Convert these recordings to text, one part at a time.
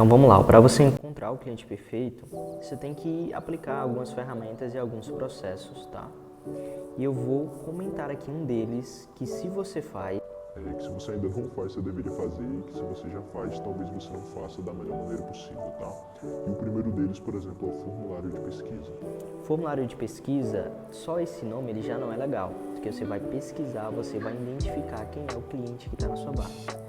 Então vamos lá, para você encontrar o cliente perfeito, você tem que aplicar algumas ferramentas e alguns processos, tá? E eu vou comentar aqui um deles que se você faz... que se você ainda não faz, você deveria fazer, e que se você já faz, talvez você não faça da melhor maneira possível, tá? E o primeiro deles, por exemplo, é o formulário de pesquisa. Formulário de pesquisa, só esse nome ele já não é legal, porque você vai pesquisar, você vai identificar quem é o cliente que está na sua base.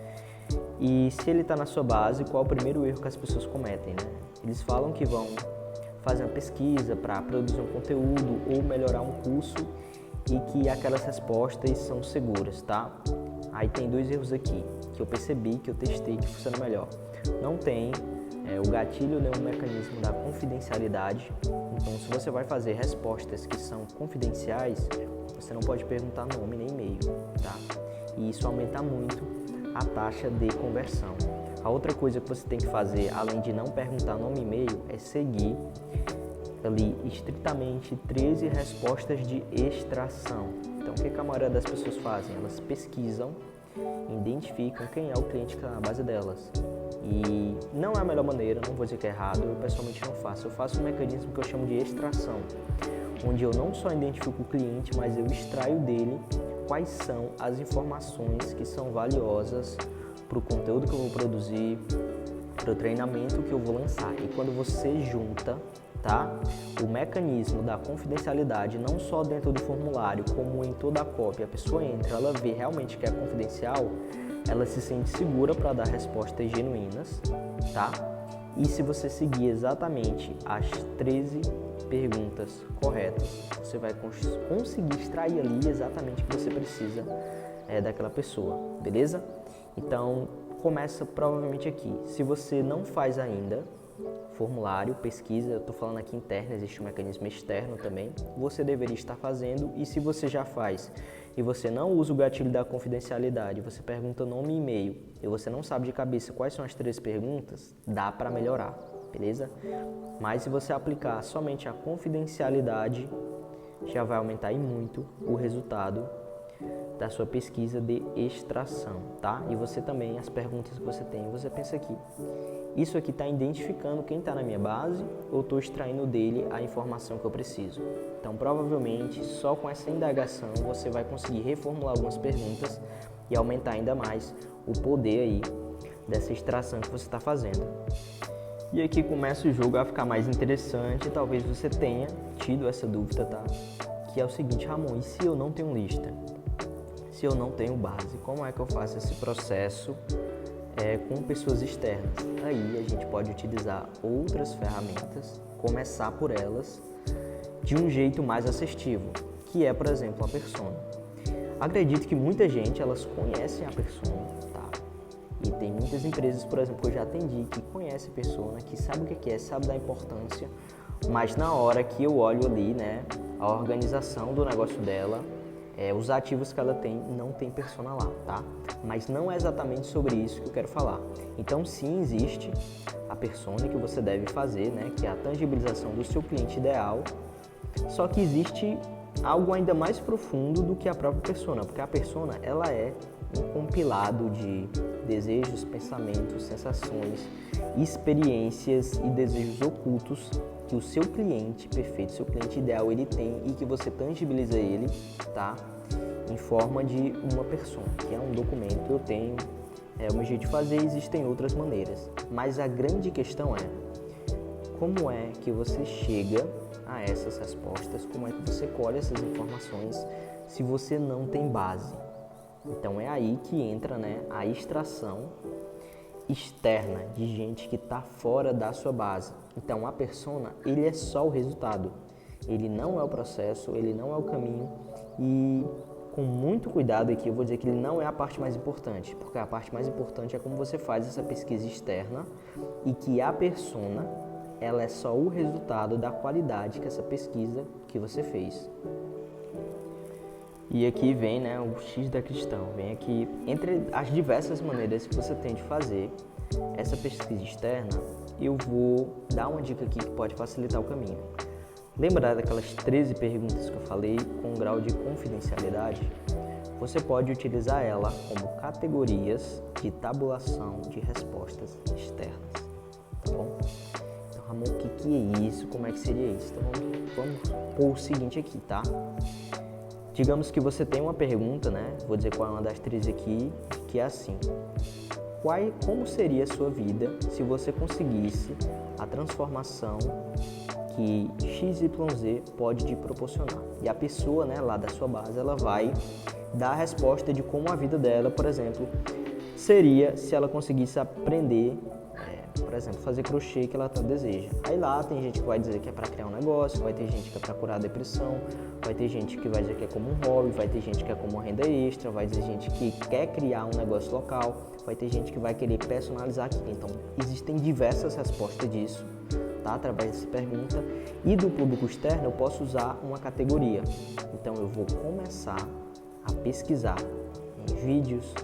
E se ele está na sua base, qual é o primeiro erro que as pessoas cometem, né? Eles falam que vão fazer uma pesquisa para produzir um conteúdo ou melhorar um curso e que aquelas respostas são seguras, tá? Aí tem dois erros aqui, que eu percebi, que eu testei, que funciona melhor. Não tem o gatilho nem o mecanismo da confidencialidade. Então, se você vai fazer respostas que são confidenciais, você não pode perguntar nome nem e-mail, tá? E isso aumenta muito a taxa de conversão. A outra coisa que você tem que fazer, além de não perguntar nome e e-mail, é seguir ali estritamente 13 respostas de extração. Então, o que a maioria das pessoas fazem? Elas pesquisam, identificam quem é o cliente que está na base delas. E não é a melhor maneira, não vou dizer que é errado, eu pessoalmente não faço. Eu faço um mecanismo que eu chamo de extração, onde eu não só identifico o cliente, mas eu extraio dele quais são as informações que são valiosas para o conteúdo que eu vou produzir, para o treinamento que eu vou lançar. E quando você junta, tá, o mecanismo da confidencialidade, não só dentro do formulário, como em toda a cópia, a pessoa entra, ela vê realmente que é confidencial, ela se sente segura para dar respostas genuínas, tá? E se você seguir exatamente as 13 perguntas corretas, você vai conseguir extrair ali exatamente o que você precisa daquela pessoa, beleza? Então, começa provavelmente aqui. Se você não faz ainda formulário, pesquisa, eu estou falando aqui interna, existe um mecanismo externo também, você deveria estar fazendo. E se você já faz e você não usa o gatilho da confidencialidade, você pergunta nome e e-mail e você não sabe de cabeça quais são as 3 perguntas, dá para melhorar, beleza? Mas se você aplicar somente a confidencialidade, já vai aumentar e muito o resultado da sua pesquisa de extração, tá? E você também, as perguntas que você tem, você pensa aqui, isso aqui está identificando quem está na minha base ou estou extraindo dele a informação que eu preciso? Então, provavelmente, só com essa indagação você vai conseguir reformular algumas perguntas e aumentar ainda mais o poder aí dessa extração que você está fazendo. E aqui começa o jogo a ficar mais interessante, talvez você tenha tido essa dúvida, tá? Que é o seguinte, Ramon, e se eu não tenho lista? Se eu não tenho base, como é que eu faço esse processo com pessoas externas? Aí a gente pode utilizar outras ferramentas, começar por elas de um jeito mais assertivo, que é, por exemplo, a persona. Acredito que muita gente, elas conhecem a persona, tá? E tem muitas empresas, por exemplo, que eu já atendi, que conhecem a persona, que sabe o que é, sabe da importância, mas na hora que eu olho ali, né, a organização do negócio dela, os ativos que ela tem, não tem persona lá, tá? Mas não é exatamente sobre isso que eu quero falar. Então, sim, existe a persona que você deve fazer, né? Que é a tangibilização do seu cliente ideal. Só que existe algo ainda mais profundo do que a própria persona, porque a persona, ela é um compilado de desejos, pensamentos, sensações, experiências e desejos ocultos que o seu cliente perfeito, seu cliente ideal, ele tem e que você tangibiliza ele, tá? Em forma de uma persona, que é um documento. Eu tenho o meu jeito de fazer, existem outras maneiras. Mas a grande questão é, como é que você chega a essas respostas, como é que você colhe essas informações se você não tem base? Então é aí que entra, né, a extração externa de gente que está fora da sua base. Então a persona, ele é só o resultado, ele não é o processo, ele não é o caminho. E com muito cuidado aqui eu vou dizer que ele não é a parte mais importante, porque a parte mais importante é como você faz essa pesquisa externa e que a persona, ela é só o resultado da qualidade que essa pesquisa que você fez. E aqui vem, né, o X da questão, vem aqui, entre as diversas maneiras que você tem de fazer essa pesquisa externa, eu vou dar uma dica aqui que pode facilitar o caminho. Lembrar daquelas 13 perguntas que eu falei com grau de confidencialidade? Você pode utilizar ela como categorias de tabulação de respostas externas. que é isso, como é que seria isso. Então vamos pôr o seguinte aqui, tá? Digamos que você tem uma pergunta, né? Vou dizer qual é uma das três aqui, que é assim: como seria a sua vida se você conseguisse a transformação que XYZ pode te proporcionar? E a pessoa, né, lá da sua base, ela vai dar a resposta de como a vida dela, por exemplo, seria se ela conseguisse aprender, por exemplo, fazer crochê que ela deseja. Aí lá tem gente que vai dizer que é para criar um negócio, vai ter gente que é para curar a depressão, vai ter gente que vai dizer que é como um hobby, vai ter gente que é como uma renda extra, vai ter gente que quer criar um negócio local, vai ter gente que vai querer personalizar aquilo. Então, existem diversas respostas disso, tá? Através dessa pergunta. E do público externo, eu posso usar uma categoria. Então, eu vou começar a pesquisar em vídeos,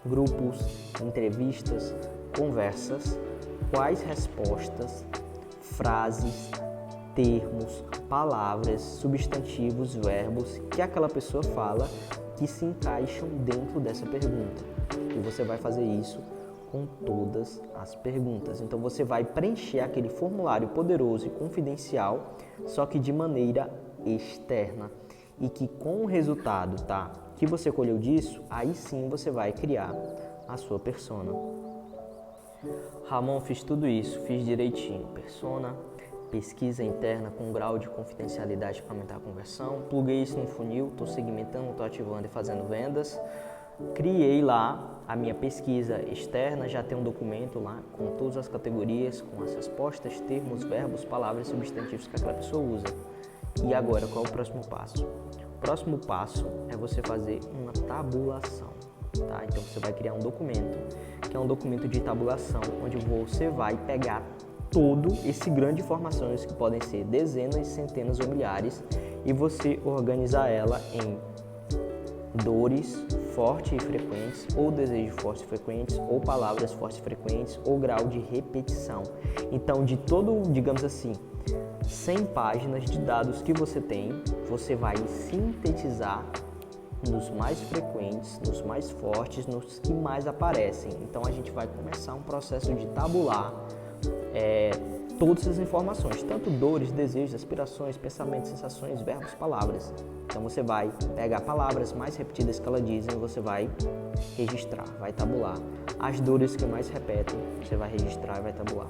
grupos, entrevistas, conversas, quais respostas, frases, termos, palavras, substantivos, verbos que aquela pessoa fala que se encaixam dentro dessa pergunta. E você vai fazer isso com todas as perguntas. Então você vai preencher aquele formulário poderoso e confidencial, só que de maneira externa. E que com o resultado, tá, que você colheu disso, aí sim você vai criar a sua persona. Ramon, fiz tudo isso, fiz direitinho. Persona, pesquisa interna com grau de confidencialidade para aumentar a conversão, pluguei isso no funil, estou segmentando, estou ativando e fazendo vendas. Criei lá a minha pesquisa externa, já tem um documento lá com todas as categorias, com as respostas, termos, verbos, palavras e substantivos que aquela pessoa usa. E agora, qual é o próximo passo? O próximo passo é você fazer uma tabulação, tá? Então você vai criar um documento, que é um documento de tabulação, onde você vai pegar todo esse grande de informações, que podem ser dezenas, centenas ou milhares, e você organizar ela em dores fortes e frequentes, ou desejos fortes e frequentes, ou palavras fortes e frequentes, ou grau de repetição. Então, de todo, digamos assim, 100 páginas de dados que você tem, você vai sintetizar nos mais frequentes, nos mais fortes, nos que mais aparecem. Então, a gente vai começar um processo de tabular todas essas informações, tanto dores, desejos, aspirações, pensamentos, sensações, verbos, palavras. Então você vai pegar palavras mais repetidas que ela dizem, você vai registrar, vai tabular. As dores que mais repetem, você vai registrar e vai tabular.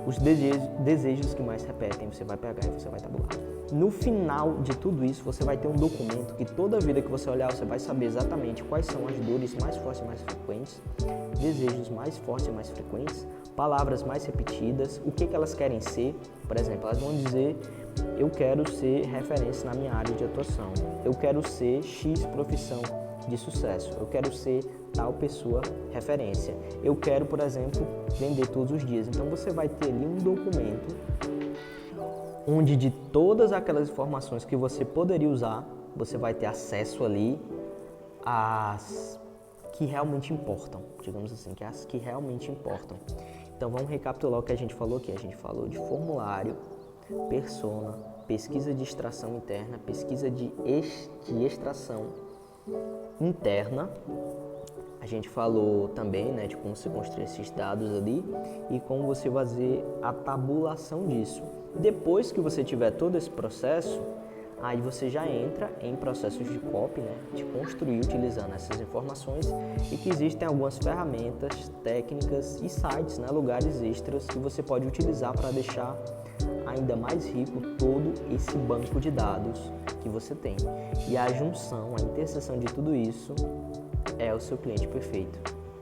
Os desejos que mais repetem, você vai pegar e você vai tabular. No final de tudo isso, você vai ter um documento que toda vida que você olhar, você vai saber exatamente quais são as dores mais fortes e mais frequentes, desejos mais fortes e mais frequentes, palavras mais repetidas, o que elas querem ser. Por exemplo, elas vão dizer: eu quero ser referência na minha área de atuação, eu quero ser X profissão de sucesso, eu quero ser tal pessoa referência, eu quero, por exemplo, vender todos os dias. Então você vai ter ali um documento onde de todas aquelas informações que você poderia usar, você vai ter acesso ali às que realmente importam, digamos assim, que é as que realmente importam. Então vamos recapitular o que a gente falou aqui. A gente falou de formulário, persona, pesquisa de extração interna, pesquisa de extração interna. A gente falou também, né, de como você construir esses dados ali e como você fazer a tabulação disso. Depois que você tiver todo esse processo, aí você já entra em processos de copy, né, de construir utilizando essas informações, e que existem algumas ferramentas, técnicas e sites, né, lugares extras que você pode utilizar para deixar ainda mais rico todo esse banco de dados que você tem. E a junção, a interseção de tudo isso é o seu cliente perfeito.